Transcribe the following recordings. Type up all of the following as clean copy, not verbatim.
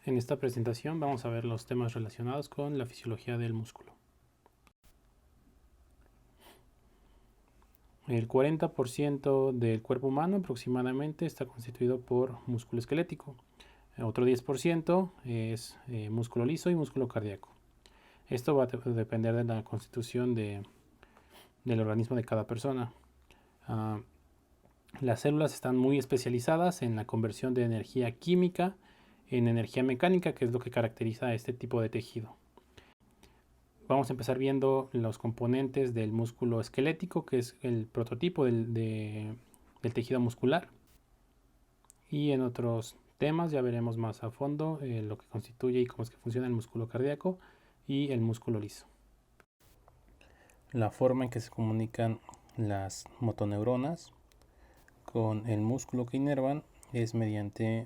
En esta presentación vamos a ver los temas relacionados con la fisiología del músculo. El 40% del cuerpo humano aproximadamente está constituido por músculo esquelético. Otro 10% es músculo liso y músculo cardíaco. Esto va a depender de la constitución del organismo de cada persona. Las células están muy especializadas en la conversión de energía química en energía mecánica, que es lo que caracteriza a este tipo de tejido. Vamos a empezar viendo los componentes del músculo esquelético, que es el prototipo del tejido muscular. Y en otros temas ya veremos más a fondo lo que constituye y cómo es que funciona el músculo cardíaco y el músculo liso. La forma en que se comunican las motoneuronas con el músculo que inervan es mediante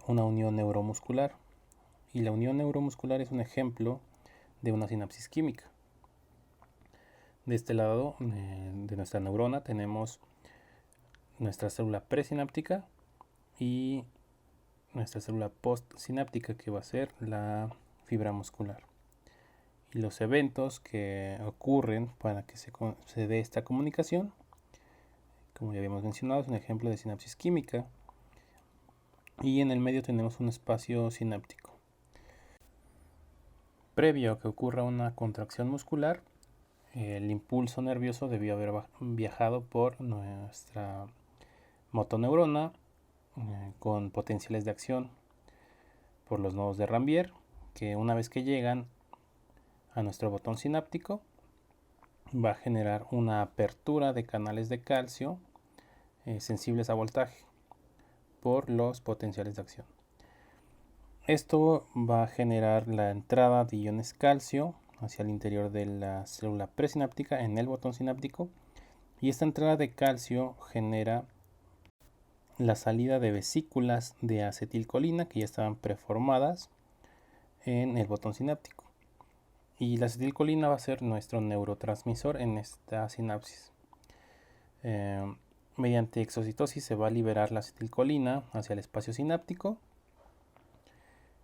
una unión neuromuscular. Y la unión neuromuscular es un ejemplo de una sinapsis química. De este lado de nuestra neurona tenemos nuestra célula presináptica y nuestra célula postsináptica, que va a ser la fibra muscular. Y los eventos que ocurren para que se dé esta comunicación, como ya habíamos mencionado, es un ejemplo de sinapsis química. Y en el medio tenemos un espacio sináptico. Previo a que ocurra una contracción muscular, el impulso nervioso debió haber viajado por nuestra motoneurona con potenciales de acción por los nodos de Ranvier, que una vez que llegan a nuestro botón sináptico va a generar una apertura de canales de calcio sensibles a voltaje por los potenciales de acción. Esto va a generar la entrada de iones calcio hacia el interior de la célula presináptica en el botón sináptico, y esta entrada de calcio genera la salida de vesículas de acetilcolina que ya estaban preformadas en el botón sináptico, y la acetilcolina va a ser nuestro neurotransmisor en esta sinapsis. Mediante exocitosis se va a liberar la acetilcolina hacia el espacio sináptico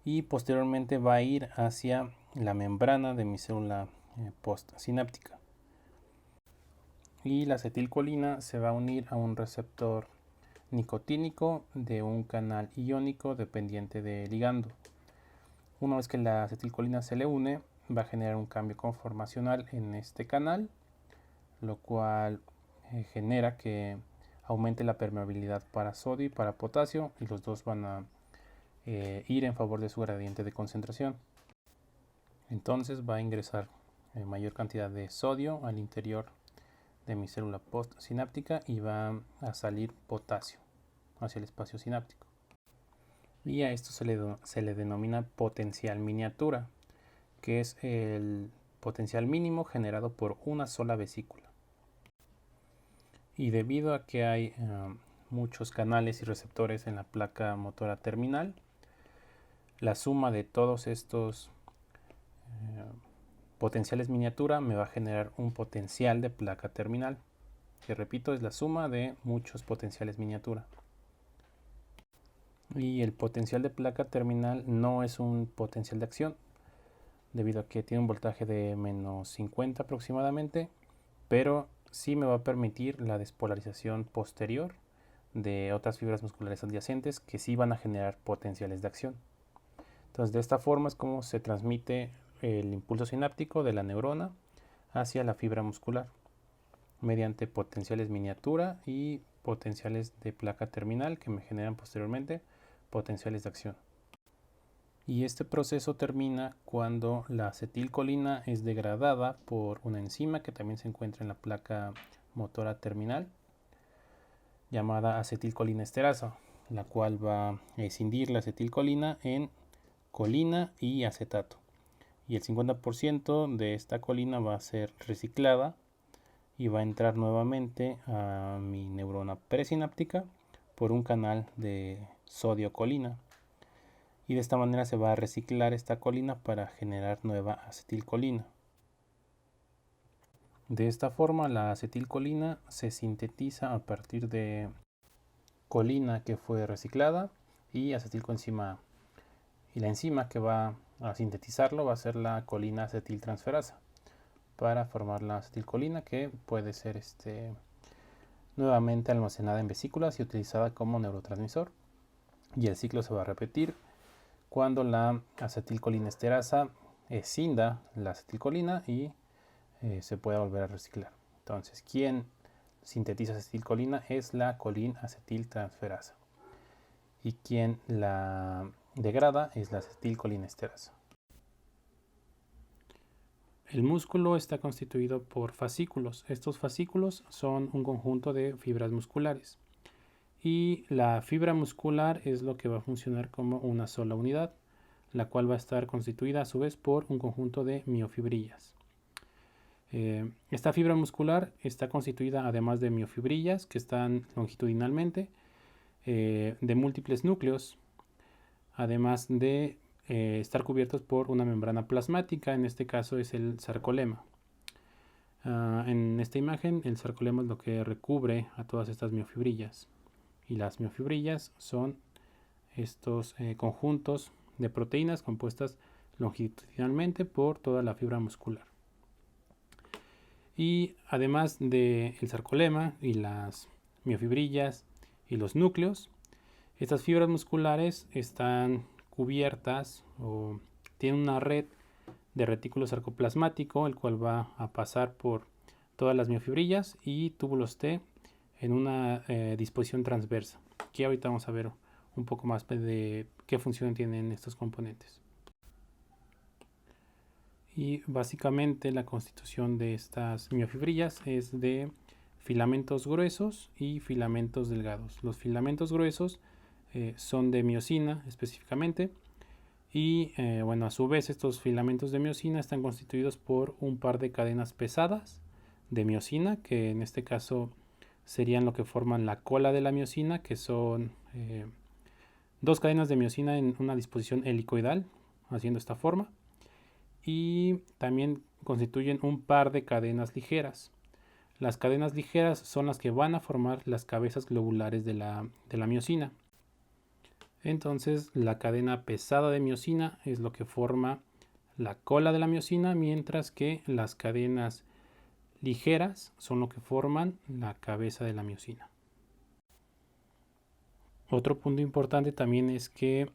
y posteriormente va a ir hacia la membrana de mi célula postsináptica. Y la acetilcolina se va a unir a un receptor nicotínico de un canal iónico dependiente de ligando. Una vez que la acetilcolina se le une, va a generar un cambio conformacional en este canal, lo cual genera que aumente la permeabilidad para sodio y para potasio, y los dos van a ir en favor de su gradiente de concentración. Entonces va a ingresar mayor cantidad de sodio al interior de mi célula postsináptica y va a salir potasio hacia el espacio sináptico. Y a esto se le denomina potencial miniatura, que es el potencial mínimo generado por una sola vesícula. Y debido a que hay muchos canales y receptores en la placa motora terminal, la suma de todos estos potenciales miniatura me va a generar un potencial de placa terminal, que repito es la suma de muchos potenciales miniatura. Y el potencial de placa terminal no es un potencial de acción, debido a que tiene un voltaje de menos 50 aproximadamente, pero sí me va a permitir la despolarización posterior de otras fibras musculares adyacentes que sí van a generar potenciales de acción. Entonces, de esta forma es como se transmite el impulso sináptico de la neurona hacia la fibra muscular, mediante potenciales miniatura y potenciales de placa terminal que me generan posteriormente potenciales de acción. Y este proceso termina cuando la acetilcolina es degradada por una enzima que también se encuentra en la placa motora terminal, llamada acetilcolinesterasa, la cual va a escindir la acetilcolina en colina y acetato. Y el 50% de esta colina va a ser reciclada y va a entrar nuevamente a mi neurona presináptica por un canal de sodio-colina. Y de esta manera se va a reciclar esta colina para generar nueva acetilcolina. De esta forma la acetilcolina se sintetiza a partir de colina que fue reciclada y acetilcoenzima Y la enzima que va a sintetizarlo va a ser la colina acetiltransferasa para formar la acetilcolina, que puede ser nuevamente almacenada en vesículas y utilizada como neurotransmisor. Y el ciclo se va a repetir cuando la acetilcolinesterasa escinda la acetilcolina y se pueda volver a reciclar. Entonces, quien sintetiza acetilcolina es la colinacetiltransferasa y quien la degrada es la acetilcolinesterasa. El músculo está constituido por fascículos. Estos fascículos son un conjunto de fibras musculares. Y la fibra muscular es lo que va a funcionar como una sola unidad, la cual va a estar constituida a su vez por un conjunto de miofibrillas. Esta fibra muscular está constituida, además de miofibrillas que están longitudinalmente, de múltiples núcleos, además de estar cubiertos por una membrana plasmática. En este caso es el sarcolema. En esta imagen el sarcolema es lo que recubre a todas estas miofibrillas, y las miofibrillas son estos conjuntos de proteínas compuestas longitudinalmente por toda la fibra muscular. Y además del sarcolema y las miofibrillas y los núcleos, estas fibras musculares están cubiertas o tienen una red de retículo sarcoplasmático, el cual va a pasar por todas las miofibrillas y túbulos T en una disposición transversa. Aquí ahorita vamos a ver un poco más de qué función tienen estos componentes. Y básicamente la constitución de estas miofibrillas es de filamentos gruesos y filamentos delgados. Los filamentos gruesos son de miosina específicamente, y bueno, a su vez estos filamentos de miosina están constituidos por un par de cadenas pesadas de miosina, que en este caso serían lo que forman la cola de la miosina, que son dos cadenas de miosina en una disposición helicoidal, haciendo esta forma, y también constituyen un par de cadenas ligeras. Las cadenas ligeras son las que van a formar las cabezas globulares de la miosina. Entonces la cadena pesada de miosina es lo que forma la cola de la miosina, mientras que las cadenas ligeras son lo que forman la cabeza de la miosina. Otro punto importante también es que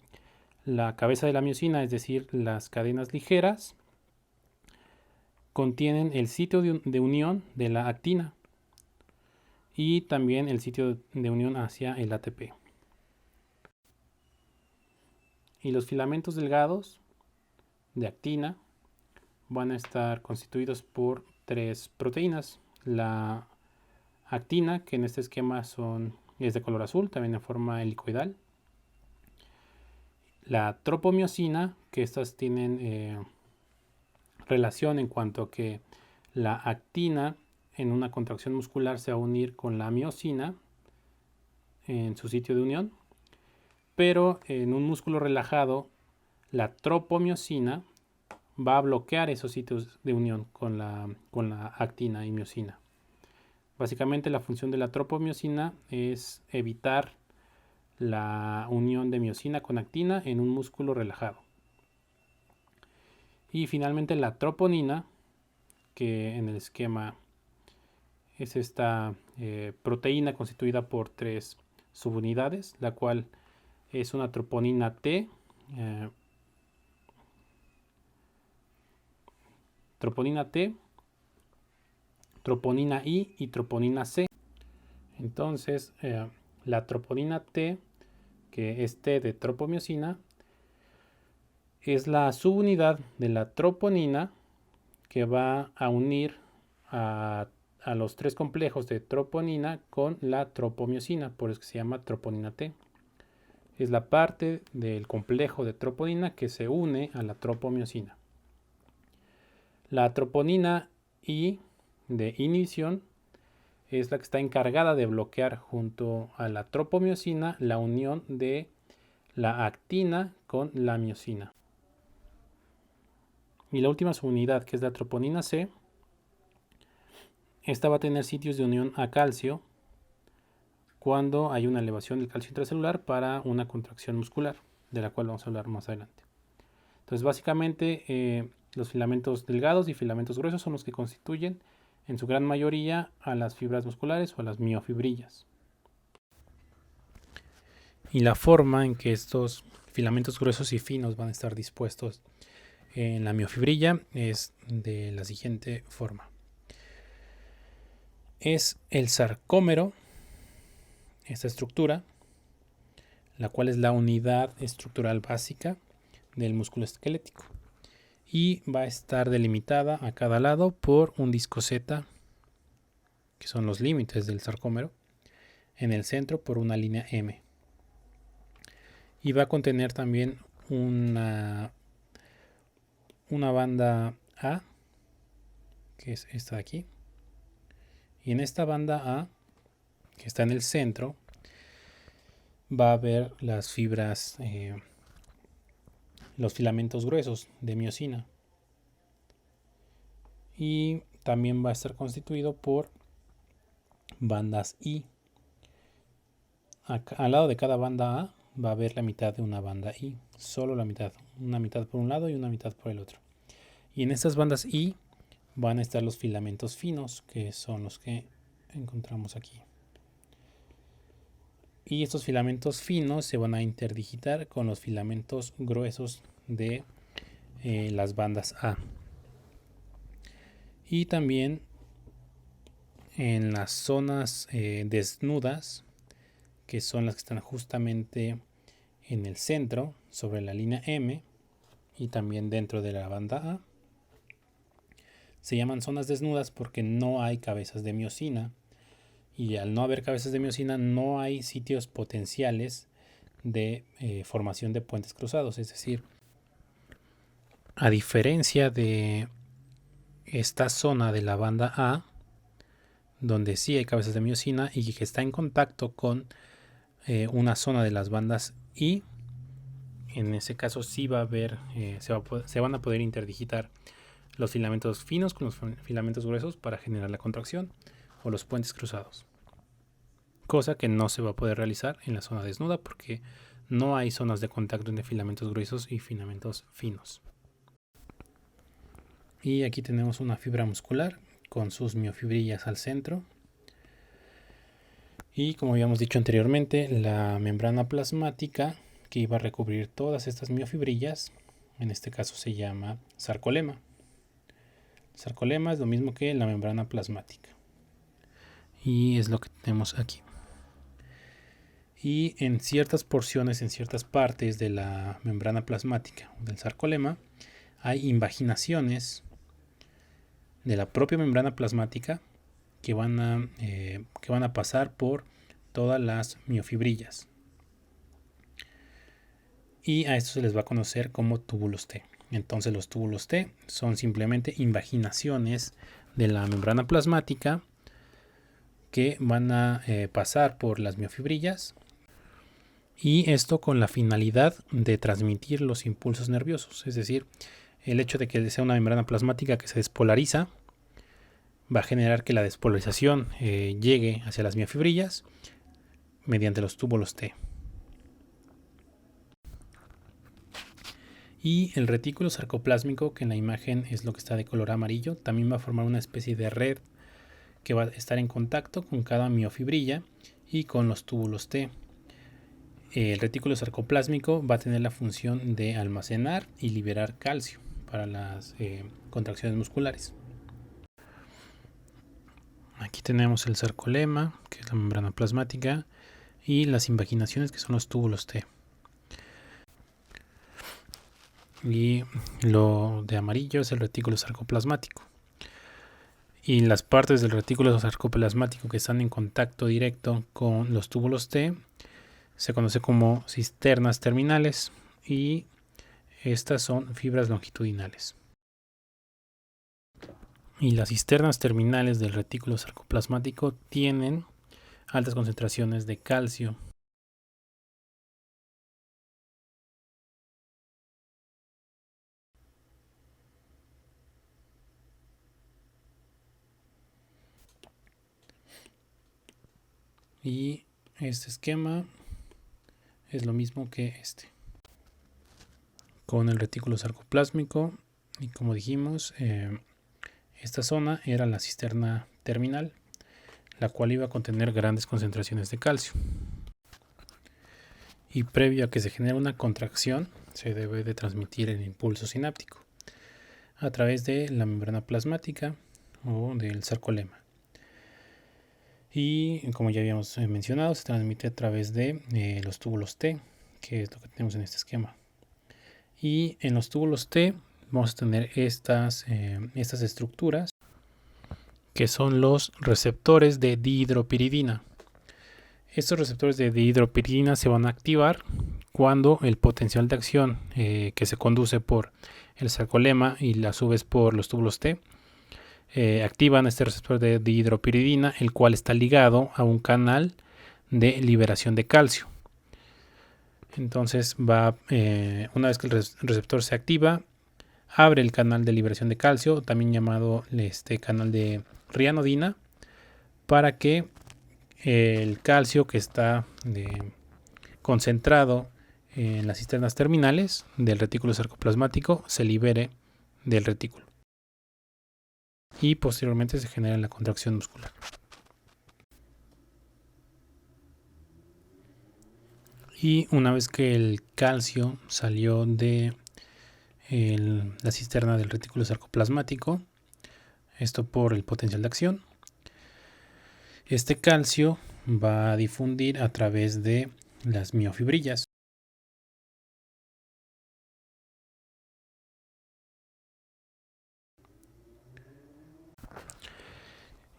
la cabeza de la miosina, es decir, las cadenas ligeras, contienen el sitio de unión de la actina y también el sitio de unión hacia el ATP. Y los filamentos delgados de actina van a estar constituidos por tres proteínas. La actina, que en este esquema es de color azul, también en forma helicoidal. La tropomiosina, que estas tienen relación en cuanto a que la actina en una contracción muscular se va a unir con la miosina en su sitio de unión, pero en un músculo relajado la tropomiosina va a bloquear esos sitios de unión con la actina y miosina. Básicamente la función de la tropomiosina es evitar la unión de miosina con actina en un músculo relajado. Y finalmente la troponina, que en el esquema es esta proteína constituida por tres subunidades, la cual es una troponina T, troponina I y troponina C. Entonces la troponina T, que es T de tropomiosina, es la subunidad de la troponina que va a unir a los tres complejos de troponina con la tropomiosina, por eso que se llama troponina T. Es la parte del complejo de troponina que se une a la tropomiosina. La troponina I de inhibición es la que está encargada de bloquear junto a la tropomiosina la unión de la actina con la miosina. Y la última subunidad, que es la troponina C, esta va a tener sitios de unión a calcio cuando hay una elevación del calcio intracelular para una contracción muscular, de la cual vamos a hablar más adelante. Entonces básicamente los filamentos delgados y filamentos gruesos son los que constituyen en su gran mayoría a las fibras musculares o a las miofibrillas. Y la forma en que estos filamentos gruesos y finos van a estar dispuestos en la miofibrilla es de la siguiente forma. Es el sarcómero, esta estructura, la cual es la unidad estructural básica del músculo esquelético. Y va a estar delimitada a cada lado por un disco Z, que son los límites del sarcómero, en el centro por una línea M. Y va a contener también una banda A, que es esta de aquí. Y en esta banda A, que está en el centro, va a haber las fibras, los filamentos gruesos de miosina. Y también va a estar constituido por bandas I. Al lado de cada banda A va a haber la mitad de una banda I, solo la mitad, una mitad por un lado y una mitad por el otro. Y en estas bandas I van a estar los filamentos finos, que son los que encontramos aquí. Y estos filamentos finos se van a interdigitar con los filamentos gruesos de las bandas A. Y también en las zonas desnudas, que son las que están justamente en el centro, sobre la línea M, y también dentro de la banda A, se llaman zonas desnudas porque no hay cabezas de miosina. Y al no haber cabezas de miosina, no hay sitios potenciales de formación de puentes cruzados. Es decir, a diferencia de esta zona de la banda A, donde sí hay cabezas de miosina y que está en contacto con una zona de las bandas I, en ese caso sí va a haber, se van a poder interdigitar los filamentos finos con los filamentos gruesos para generar la contracción o los puentes cruzados. Cosa que no se va a poder realizar en la zona desnuda porque no hay zonas de contacto entre filamentos gruesos y filamentos finos. Y aquí tenemos una fibra muscular con sus miofibrillas al centro. Y como habíamos dicho anteriormente, la membrana plasmática que iba a recubrir todas estas miofibrillas, en este caso se llama sarcolema. Sarcolema es lo mismo que la membrana plasmática. Y es lo que tenemos aquí. Y en ciertas porciones, en ciertas partes de la membrana plasmática del sarcolema, hay invaginaciones de la propia membrana plasmática que van a pasar por todas las miofibrillas. Y a esto se les va a conocer como túbulos T. Entonces los túbulos T son simplemente invaginaciones de la membrana plasmática que van a pasar por las miofibrillas, y esto con la finalidad de transmitir los impulsos nerviosos. Es decir, el hecho de que sea una membrana plasmática que se despolariza va a generar que la despolarización llegue hacia las miofibrillas mediante los túbulos T. Y el retículo sarcoplásmico, que en la imagen es lo que está de color amarillo, también va a formar una especie de red que va a estar en contacto con cada miofibrilla y con los túbulos T. El retículo sarcoplásmico va a tener la función de almacenar y liberar calcio para las contracciones musculares. Aquí tenemos el sarcolema, que es la membrana plasmática, y las invaginaciones, que son los túbulos T. Y lo de amarillo es el retículo sarcoplasmático. Y las partes del retículo sarcoplasmático que están en contacto directo con los túbulos T se conoce como cisternas terminales, y estas son fibras longitudinales. Y las cisternas terminales del retículo sarcoplasmático tienen altas concentraciones de calcio. Y este esquema es lo mismo que este. con el retículo sarcoplásmico y, como dijimos, esta zona era la cisterna terminal, la cual iba a contener grandes concentraciones de calcio. Y previo a que se genere una contracción, se debe de transmitir el impulso sináptico a través de la membrana plasmática o del sarcolema. Y como ya habíamos mencionado, se transmite a través de los túbulos T, que es lo que tenemos en este esquema. Y en los túbulos T vamos a tener estas estructuras que son los receptores de dihidropiridina. Estos receptores de dihidropiridina se van a activar cuando el potencial de acción que se conduce por el sarcolema y a su vez por los túbulos T activan este receptor de dihidropiridina, el cual está ligado a un canal de liberación de calcio. Entonces una vez que el receptor se activa, abre el canal de liberación de calcio, también llamado canal de rianodina, para que el calcio que está concentrado en las cisternas terminales del retículo sarcoplasmático se libere del retículo y posteriormente se genera la contracción muscular. Y una vez que el calcio salió de la cisterna del retículo sarcoplasmático, esto por el potencial de acción, este calcio va a difundir a través de las miofibrillas.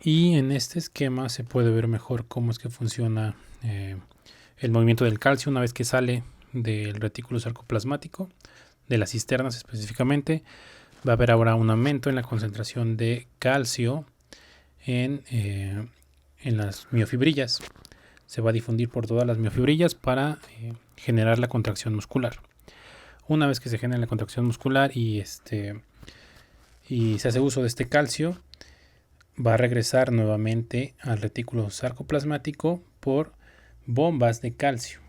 Y en este esquema se puede ver mejor cómo es que funciona el movimiento del calcio una vez que sale del retículo sarcoplasmático, de las cisternas específicamente. Va a haber ahora un aumento en la concentración de calcio en las miofibrillas. Se va a difundir por todas las miofibrillas para generar la contracción muscular. Una vez que se genera la contracción muscular y se hace uso de este calcio, va a regresar nuevamente al retículo sarcoplasmático por bombas de calcio.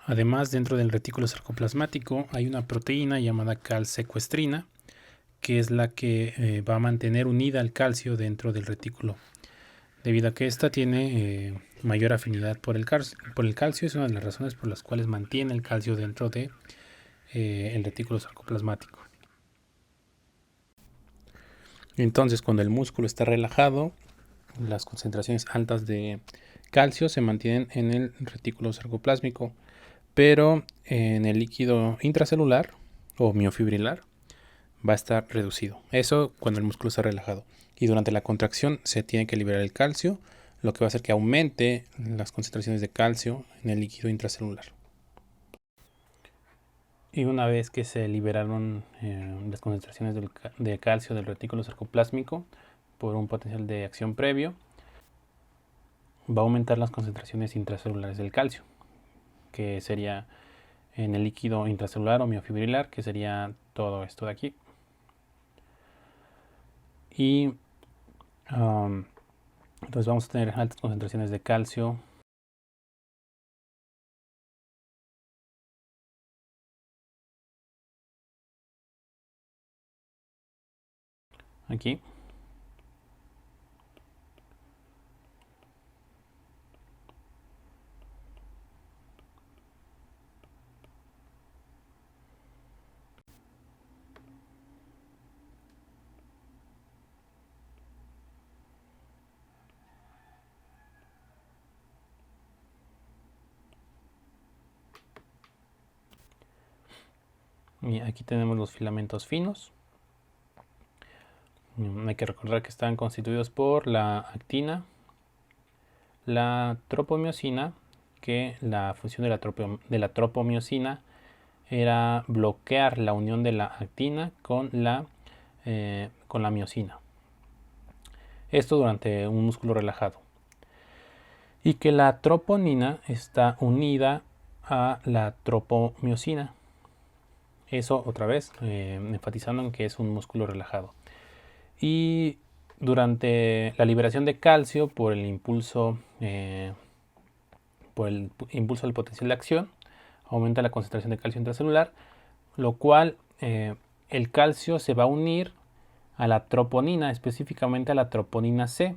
Además, dentro del retículo sarcoplasmático hay una proteína llamada calsecuestrina, que es la que va a mantener unida al calcio dentro del retículo. Debido a que esta tiene mayor afinidad por el calcio, es una de las razones por las cuales mantiene el calcio dentro de el retículo sarcoplasmático. Entonces, cuando el músculo está relajado, las concentraciones altas de calcio se mantienen en el retículo sarcoplásmico, pero en el líquido intracelular o miofibrilar va a estar reducido. Eso cuando el músculo está relajado. Y durante la contracción se tiene que liberar el calcio, lo que va a hacer que aumente las concentraciones de calcio en el líquido intracelular. Y una vez que se liberaron las concentraciones de calcio del retículo sarcoplásmico por un potencial de acción previo, va a aumentar las concentraciones intracelulares del calcio, que sería en el líquido intracelular o miofibrilar, que sería todo esto de aquí. Y entonces vamos a tener altas concentraciones de calcio aquí. Y aquí tenemos los filamentos finos. Hay que recordar que están constituidos por la actina, la tropomiosina, que la función de la tropomiosina era bloquear la unión de la actina con la miosina. Esto durante un músculo relajado. Y que la troponina está unida a la tropomiosina. Eso otra vez, enfatizando en que es un músculo relajado. Y durante la liberación de calcio por el impulso del potencial de acción, aumenta la concentración de calcio intracelular, lo cual el calcio se va a unir a la troponina, específicamente a la troponina C,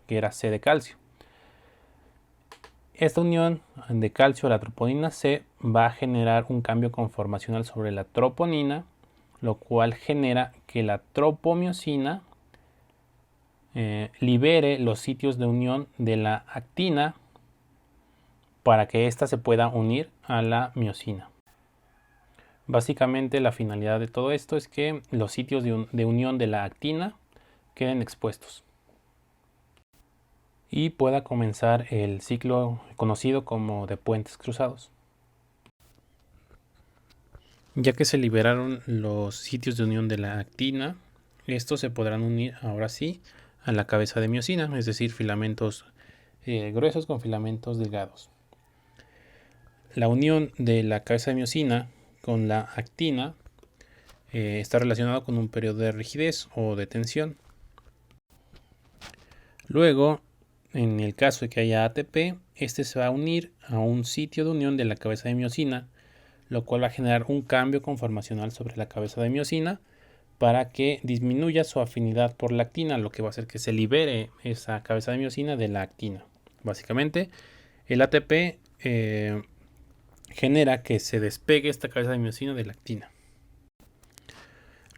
que era C de calcio. Esta unión de calcio a la troponina C va a generar un cambio conformacional sobre la troponina, lo cual genera que la tropomiosina libere los sitios de unión de la actina para que ésta se pueda unir a la miosina. Básicamente la finalidad de todo esto es que los sitios de unión de la actina queden expuestos y pueda comenzar el ciclo conocido como de puentes cruzados. Ya que se liberaron los sitios de unión de la actina, estos se podrán unir ahora sí a la cabeza de miosina, es decir, filamentos gruesos con filamentos delgados. La unión de la cabeza de miosina con la actina está relacionado con un periodo de rigidez o de tensión. Luego, en el caso de que haya ATP, este se va a unir a un sitio de unión de la cabeza de miosina, lo cual va a generar un cambio conformacional sobre la cabeza de miosina para que disminuya su afinidad por la actina, lo que va a hacer que se libere esa cabeza de miosina de la actina. Básicamente, el ATP genera que se despegue esta cabeza de miosina de la actina.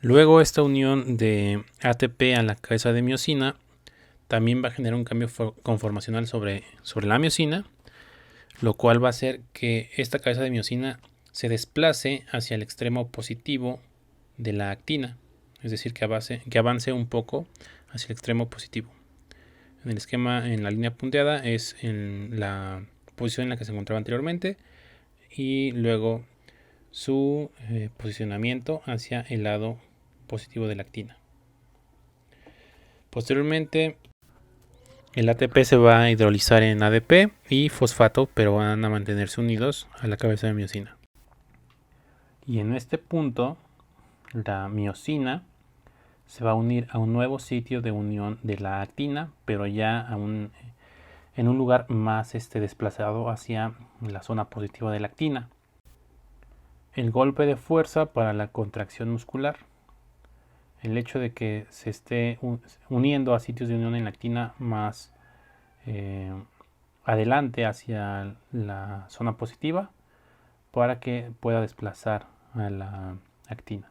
Luego, esta unión de ATP a la cabeza de miosina también va a generar un cambio conformacional sobre la miosina, lo cual va a hacer que esta cabeza de miosina se desplace hacia el extremo positivo de la actina, es decir, que avance un poco hacia el extremo positivo. En el esquema, en la línea punteada, es en la posición en la que se encontraba anteriormente y luego su posicionamiento hacia el lado positivo de la actina. Posteriormente, el ATP se va a hidrolizar en ADP y fosfato, pero van a mantenerse unidos a la cabeza de miosina. Y en este punto, la miosina se va a unir a un nuevo sitio de unión de la actina, pero ya en un lugar más desplazado hacia la zona positiva de la actina. El golpe de fuerza para la contracción muscular. El hecho de que se esté uniendo a sitios de unión en la actina más adelante hacia la zona positiva para que pueda desplazar a la actina.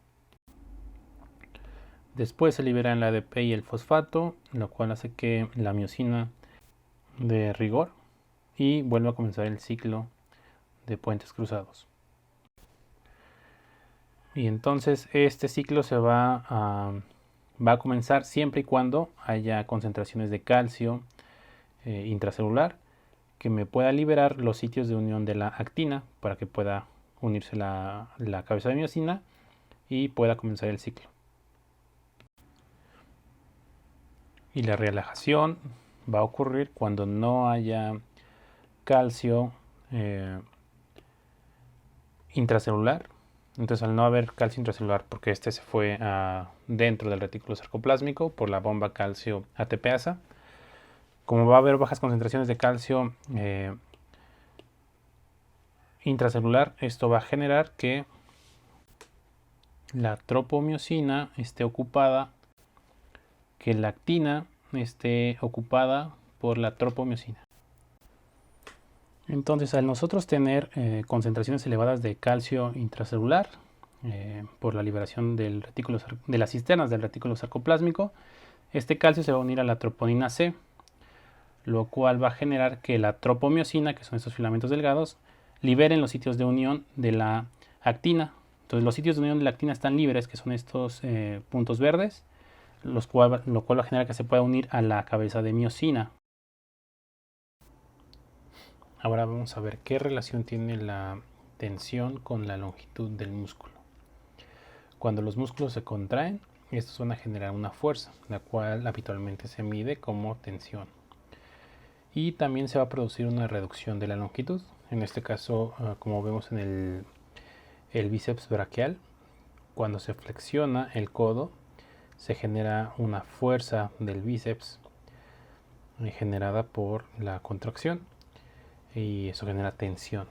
Después se liberan el ADP y el fosfato, lo cual hace que la miosina de rigor y vuelva a comenzar el ciclo de puentes cruzados. Y entonces este ciclo va a comenzar siempre y cuando haya concentraciones de calcio intracelular que me pueda liberar los sitios de unión de la actina para que pueda unirse la cabeza de miosina y pueda comenzar el ciclo. Y la relajación va a ocurrir cuando no haya calcio intracelular. Entonces, al no haber calcio intracelular, porque este se fue dentro del retículo sarcoplásmico por la bomba calcio ATPasa, como va a haber bajas concentraciones de calcio intracelular, esto va a generar que la tropomiosina esté ocupada, que la actina esté ocupada por la tropomiosina. Entonces, al nosotros tener concentraciones elevadas de calcio intracelular por la liberación de las cisternas del retículo sarcoplásmico, este calcio se va a unir a la troponina C, lo cual va a generar que la tropomiosina, que son estos filamentos delgados, liberen los sitios de unión de la actina. Entonces, los sitios de unión de la actina están libres, que son estos puntos verdes, lo cual va a generar que se pueda unir a la cabeza de miosina. Ahora vamos a ver qué relación tiene la tensión con la longitud del músculo. Cuando los músculos se contraen, estos van a generar una fuerza, la cual habitualmente se mide como tensión. Y también se va a producir una reducción de la longitud. En este caso, como vemos en el bíceps braquial, cuando se flexiona el codo, se genera una fuerza del bíceps generada por la contracción y eso genera tensión.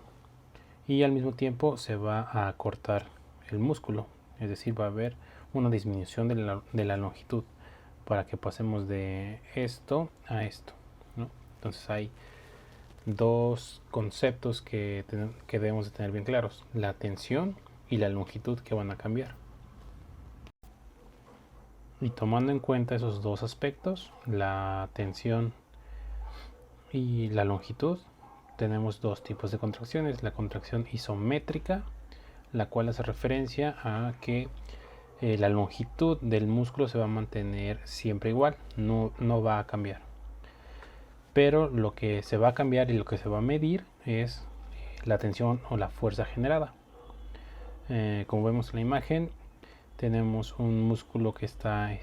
y al mismo tiempo se va a acortar el músculo, es decir, va a haber una disminución de la longitud para que pasemos de esto a esto, ¿no? Entonces hay dos conceptos que debemos de tener bien claros: la tensión y la longitud, que van a cambiar. Y tomando en cuenta esos dos aspectos, la tensión y la longitud, tenemos dos tipos de contracciones: la contracción isométrica, la cual hace referencia a que la longitud del músculo se va a mantener siempre igual, no va a cambiar. Pero lo que se va a cambiar y lo que se va a medir es la tensión o la fuerza generada. Como vemos en la imagen, tenemos un músculo que está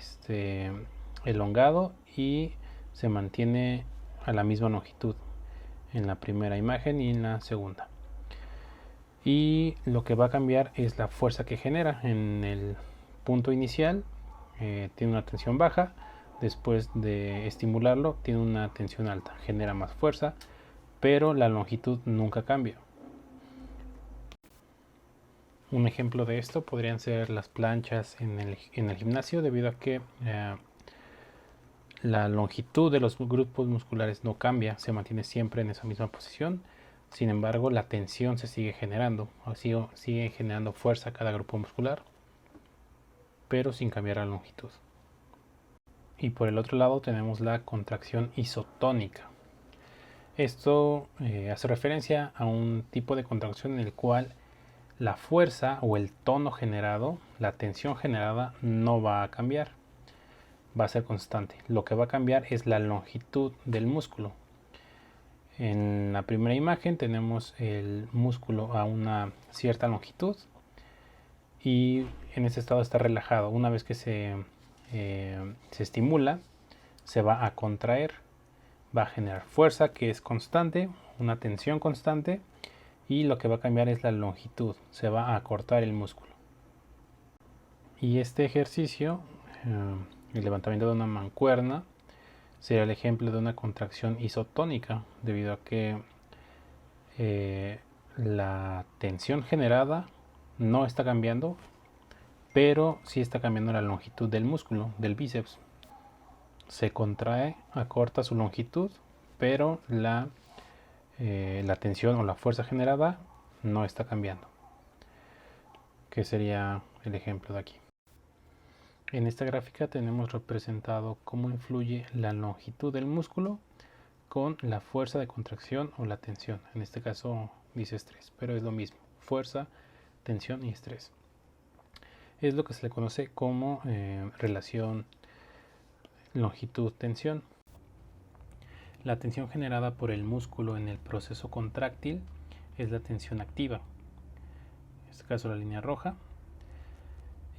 elongado y se mantiene a la misma longitud en la primera imagen y en la segunda. Y lo que va a cambiar es la fuerza que genera. En el punto inicial tiene una tensión baja, después de estimularlo tiene una tensión alta, genera más fuerza, pero la longitud nunca cambia. Un ejemplo de esto podrían ser las planchas en el gimnasio, debido a que la longitud de los grupos musculares no cambia, se mantiene siempre en esa misma posición. Sin embargo, la tensión se sigue generando, así sigue generando fuerza a cada grupo muscular, pero sin cambiar la longitud. Y por el otro lado tenemos la contracción isotónica. Esto hace referencia a un tipo de contracción en el cual la fuerza o el tono generado, la tensión generada, no va a cambiar, va a ser constante. Lo que va a cambiar es la longitud del músculo. En la primera imagen tenemos el músculo a una cierta longitud y en ese estado está relajado. Una vez que se estimula, se va a contraer, va a generar fuerza, que es constante, una tensión constante, y lo que va a cambiar es la longitud, se va a acortar el músculo. Y este ejercicio, el levantamiento de una mancuerna, sería el ejemplo de una contracción isotónica, debido a que la tensión generada no está cambiando, pero sí está cambiando la longitud del músculo, del bíceps. Se contrae, acorta su longitud, pero la tensión o la fuerza generada no está cambiando, que sería el ejemplo de aquí. En esta gráfica tenemos representado cómo influye la longitud del músculo con la fuerza de contracción o la tensión. En este caso dice estrés, pero es lo mismo: fuerza, tensión y estrés. Es lo que se le conoce como relación longitud-tensión. La tensión generada por el músculo en el proceso contráctil es la tensión activa, en este caso la línea roja.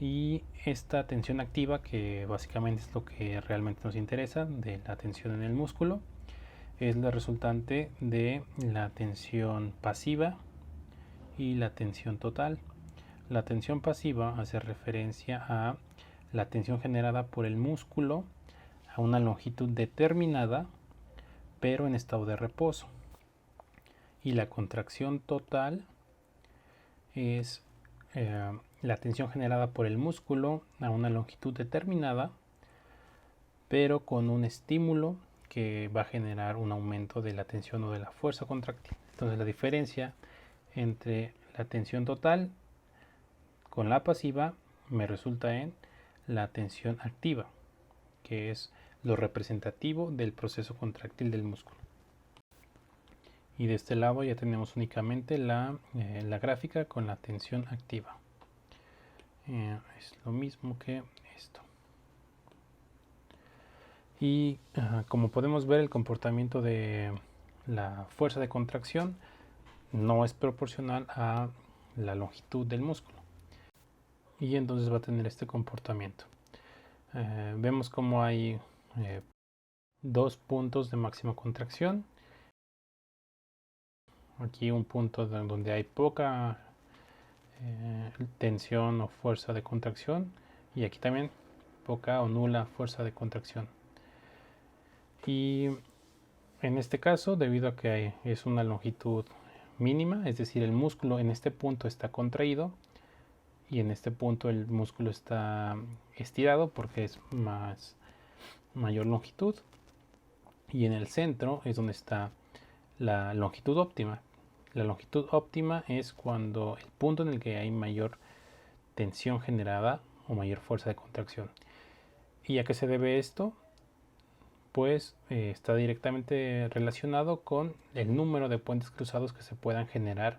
Y esta tensión activa, que básicamente es lo que realmente nos interesa de la tensión en el músculo, es la resultante de la tensión pasiva y la tensión total. La tensión pasiva hace referencia a la tensión generada por el músculo a una longitud determinada, pero en estado de reposo. Y la contracción total es la tensión generada por el músculo a una longitud determinada, pero con un estímulo que va a generar un aumento de la tensión o de la fuerza contráctil. Entonces la diferencia entre la tensión total con la pasiva me resulta en la tensión activa, que es lo representativo del proceso contráctil del músculo. Y de este lado ya tenemos únicamente la gráfica con la tensión activa. Es lo mismo que esto. Y como podemos ver, el comportamiento de la fuerza de contracción no es proporcional a la longitud del músculo, y entonces va a tener este comportamiento. Vemos como hay dos puntos de máxima contracción. Aquí un punto donde hay poca tensión o fuerza de contracción, y aquí también poca o nula fuerza de contracción. Y en este caso, debido a que es una longitud mínima, es decir, el músculo en este punto está contraído y en este punto el músculo está estirado porque es mayor longitud, y en el centro es donde está la longitud óptima. La longitud óptima es cuando el punto en el que hay mayor tensión generada o mayor fuerza de contracción. ¿Y a qué se debe esto? Pues está directamente relacionado con el número de puentes cruzados que se puedan generar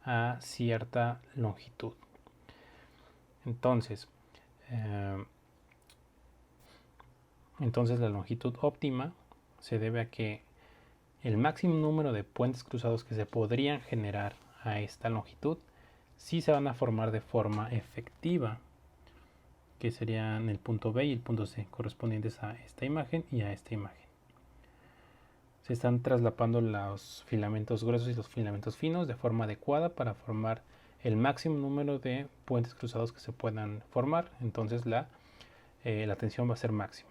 a cierta longitud. Entonces la longitud óptima se debe a que el máximo número de puentes cruzados que se podrían generar a esta longitud sí se van a formar de forma efectiva, que serían el punto B y el punto C, correspondientes a esta imagen y a esta imagen. Se están traslapando los filamentos gruesos y los filamentos finos de forma adecuada para formar el máximo número de puentes cruzados que se puedan formar. Entonces la tensión va a ser máxima.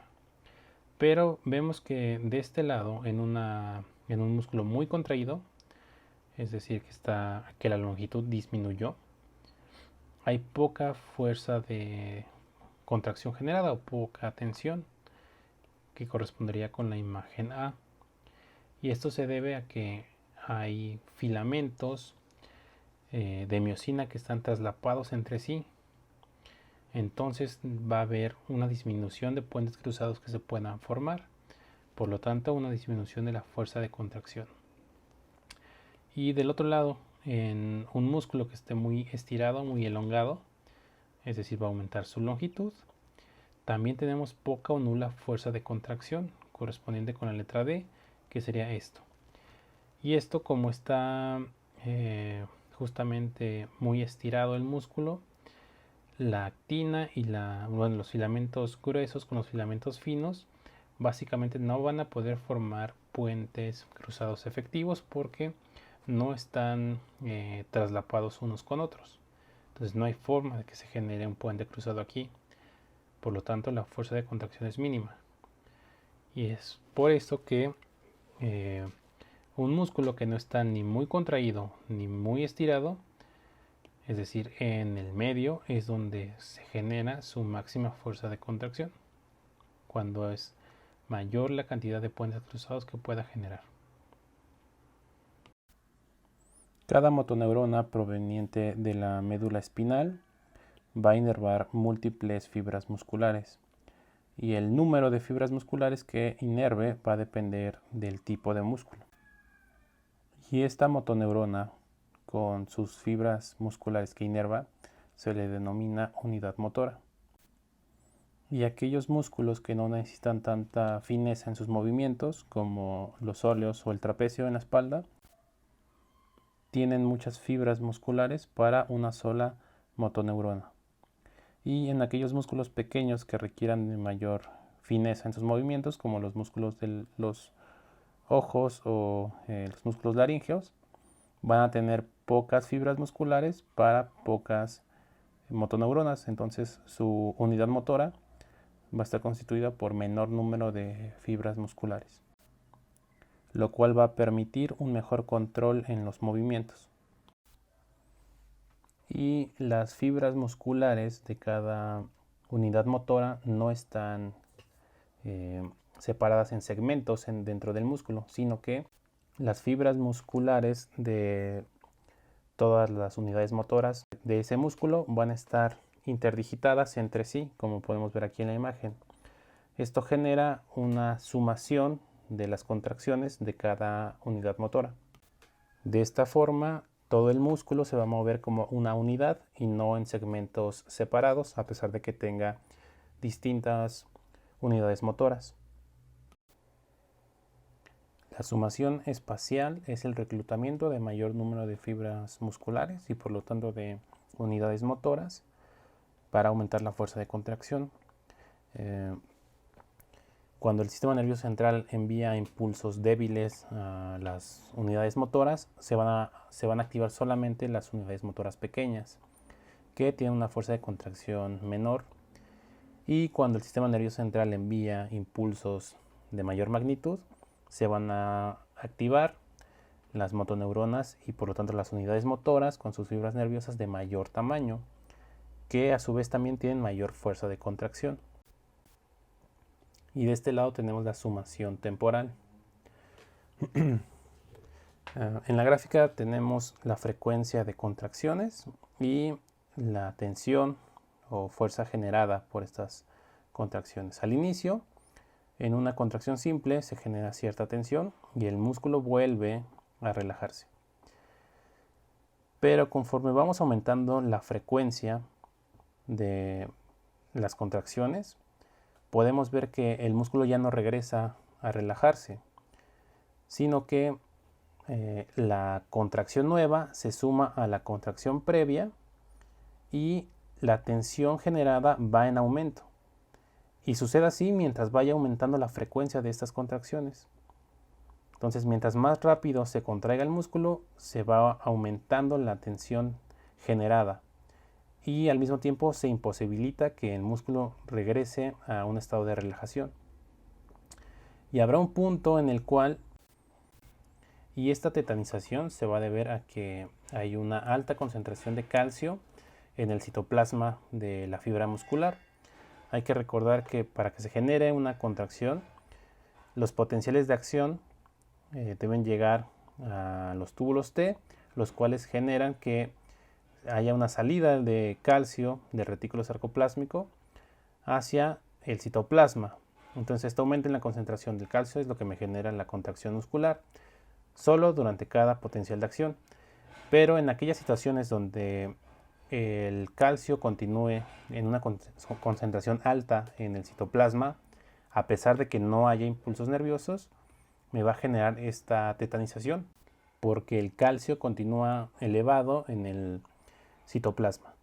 Pero vemos que de este lado, en un músculo muy contraído, es decir, que la longitud disminuyó, hay poca fuerza de contracción generada o poca tensión, que correspondería con la imagen A. Y esto se debe a que hay filamentos de miosina que están traslapados entre sí. Entonces va a haber una disminución de puentes cruzados que se puedan formar. Por lo tanto, una disminución de la fuerza de contracción. Y del otro lado, en un músculo que esté muy estirado, muy elongado, es decir, va a aumentar su longitud, también tenemos poca o nula fuerza de contracción, correspondiente con la letra D, que sería esto. Y esto, como está justamente muy estirado el músculo, la actina y los filamentos gruesos con los filamentos finos básicamente no van a poder formar puentes cruzados efectivos porque no están traslapados unos con otros. Entonces no hay forma de que se genere un puente cruzado aquí. Por lo tanto, la fuerza de contracción es mínima. Y es por esto que un músculo que no está ni muy contraído ni muy estirado, es decir, en el medio, es donde se genera su máxima fuerza de contracción, cuando es mayor la cantidad de puentes cruzados que pueda generar. Cada motoneurona proveniente de la médula espinal va a inervar múltiples fibras musculares, y el número de fibras musculares que inerve va a depender del tipo de músculo. Y esta motoneurona, con sus fibras musculares que inerva, se le denomina unidad motora. Y aquellos músculos que no necesitan tanta fineza en sus movimientos, como los óleos o el trapecio en la espalda, tienen muchas fibras musculares para una sola motoneurona. Y en aquellos músculos pequeños que requieran de mayor fineza en sus movimientos, como los músculos de los ojos o los músculos laríngeos, van a tener pocas fibras musculares para pocas motoneuronas. Entonces su unidad motora va a estar constituida por menor número de fibras musculares, lo cual va a permitir un mejor control en los movimientos. Y las fibras musculares de cada unidad motora no están separadas en segmentos dentro del músculo, sino que las fibras musculares de todas las unidades motoras de ese músculo van a estar interdigitadas entre sí, como podemos ver aquí en la imagen. Esto genera una sumación de las contracciones de cada unidad motora. De esta forma, todo el músculo se va a mover como una unidad y no en segmentos separados, a pesar de que tenga distintas unidades motoras. La sumación espacial es el reclutamiento de mayor número de fibras musculares y por lo tanto de unidades motoras para aumentar la fuerza de contracción. Cuando el sistema nervioso central envía impulsos débiles a las unidades motoras, se van a activar solamente las unidades motoras pequeñas, que tienen una fuerza de contracción menor. Y cuando el sistema nervioso central envía impulsos de mayor magnitud, se van a activar las motoneuronas y por lo tanto las unidades motoras con sus fibras nerviosas de mayor tamaño, que a su vez también tienen mayor fuerza de contracción. Y de este lado tenemos la sumación temporal. En la gráfica tenemos la frecuencia de contracciones y la tensión o fuerza generada por estas contracciones. Al inicio, en una contracción simple se genera cierta tensión y el músculo vuelve a relajarse. Pero conforme vamos aumentando la frecuencia de las contracciones, podemos ver que el músculo ya no regresa a relajarse, sino que la contracción nueva se suma a la contracción previa y la tensión generada va en aumento. Y sucede así mientras vaya aumentando la frecuencia de estas contracciones. Entonces, mientras más rápido se contraiga el músculo, se va aumentando la tensión generada. Y al mismo tiempo se imposibilita que el músculo regrese a un estado de relajación. Y habrá un punto en el cual, y esta tetanización se va a deber a que hay una alta concentración de calcio en el citoplasma de la fibra muscular. Hay que recordar que para que se genere una contracción, los potenciales de acción deben llegar a los túbulos T, los cuales generan que haya una salida de calcio del retículo sarcoplásmico hacia el citoplasma. Entonces esto aumenta en la concentración del calcio, es lo que me genera la contracción muscular, solo durante cada potencial de acción. Pero en aquellas situaciones donde el calcio continúe en una concentración alta en el citoplasma, a pesar de que no haya impulsos nerviosos, me va a generar esta tetanización, porque el calcio continúa elevado en el citoplasma.